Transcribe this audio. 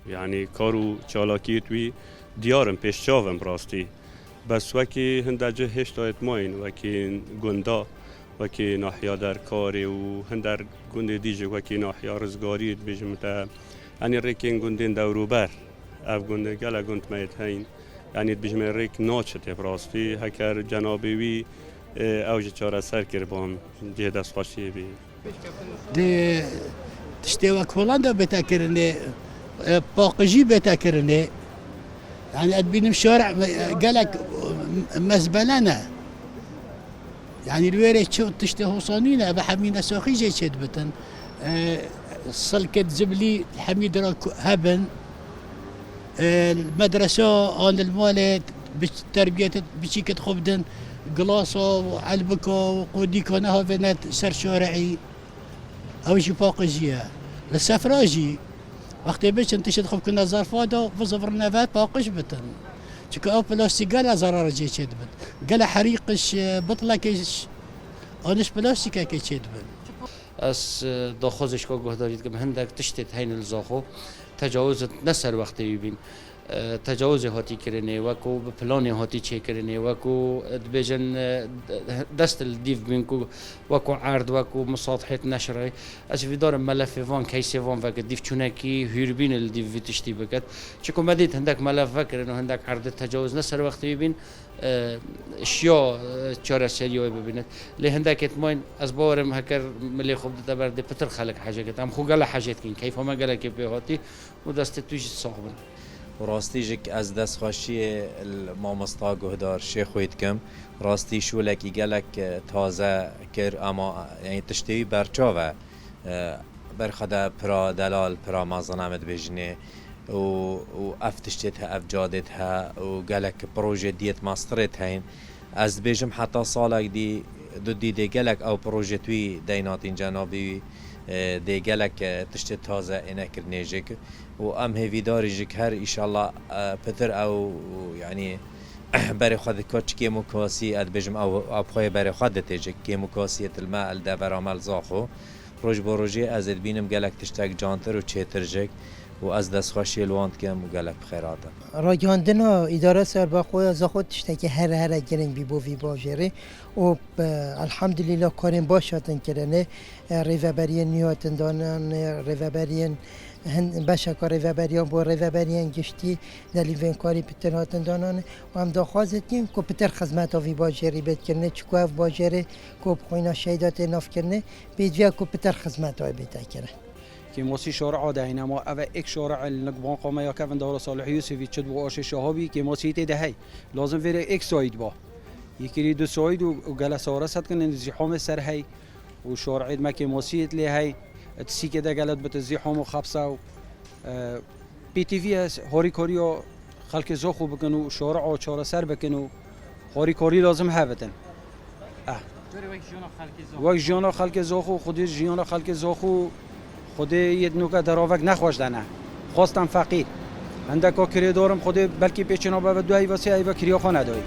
یعنی کارو چالاکی توی دیارم پیش چاوم راستی بس وکی هندجه هشت اطمئن وکی گندا وکی ناحیا در کاری و هندر گنده دیجه وکی ناحیا رزگاری بیجم تا یعنی ریکین گندین دوروبر اف گنده گله گند میت هین یعنی بیجم ریک ناچته راستی هکر جنابی وی اوج چاره سر کربان جه دست خوشی بی دی تشتی وک هولندا بتا کرنه باقجی بتا کرنه يعني أدبينم شارع قالك مزبلنا يعني الويري تشوف تشتهي صانينا بحمينا ساخي جاي شدبتن سلكت زبلي الحميد راك هبن المدرسة عن المالت بالتربية بشيكة خبدن قلاصة وعلبكة وقوديك ونها بنات سر شارعي أو شي باقجية للسفراجي وقتی بچن تشد خوب کنه ظرفات و بزبر نفات باقش بتن چون او پلاستیک گله ضرر جی چید بد گله حریقش بطلکش آنش پلاستیکه که چید بد از داخوزش که گهدارید که هندک تشتت هین الزاخو تجاوز نسر وقتی ببین تجاوز هاتی کرنه وکو به پلان هاتی چه کرنه وکو دبیجن دست الدیف بین کو وکو عرض وکو مصادحت نشره از ویدار ملف وان کیسه وان وکد دیف چونه کی هیربین الدیف ویتشتی بکد چکو مدید هندک ملف وکرن و هندک عرض تجاوز نسر وقتی ببین اشیا چاره سریای ببیند لی هندک اتماین از باورم هکر ملی خوب دبر دی پتر خلق حاجه کتام خو گله حاجت کین کیف ما گله کی به هاتی و دست توش صاحبن راستی جک از دست خوشی مامستا گهدار شیخ وید کم راستی شولکی گلک تازه کر اما یعنی تشتوی برچاوه برخدا پرا دلال پرا مازنامت بجنه و افتشتت ها افجادت ها و گلک پروژه دیت ماسترت هین از بجم حتی سالک دو دیده گلک او پروژه توی دیناتین جنابی دی گلک تشت تازه اینه کرنیجک و ام هیویداری جک هر ایشالله پتر او یعنی برای خود کچ که مکاسی اد بجم او ابخوی برای خود تیجک که مکاسیت الماء الدبر عمل زاخو روز بروجی از بینم گلک تشتک جانتر و چیتر جک و از دست خوشی الواند کم و گلک بخیراته راجاندنا اداره سر با خود زخود تشتکی هر گرین بی بو وی باجره و الحمدلله کاریم باشاتن کرنه ریوبری نیاتن دانن ریوبری باشا ریوبریان با ریوبریان گشتی دلیون کاری پتراتن دانن و هم داخوازت کیم که پتر خدمت وی باجری بد کرنه چکو باجره که بخوینا شهیدات ناف کرنه بیدویا که پتر خدمت های بیتا کرنه که موسی شارع دهینا ما اوه یک شارع النقبان قامه یا کفن دار صالح یوسفی چد و آش شهابی که موسی تدهی لازم وره یک ساید با یکی دو ساید و جلس آرست کنن زحام سر هی و شارع ما که موسی لی هی تسی که دگلت بت زحام و خبصه و پی تی وی اس هاری کاریو خلق زاخو بکنو شارع و چهار سر بکنو هاری کاری لازم هفتن وقت جانا خلق زاخو خودی جانا خلق زاخو خود یه نوکه دراوک نخواش دنه خواستم فقیر هندکا کری دارم خود بلکی پیچنا به دو ای و سه ای و کریا خانه دایی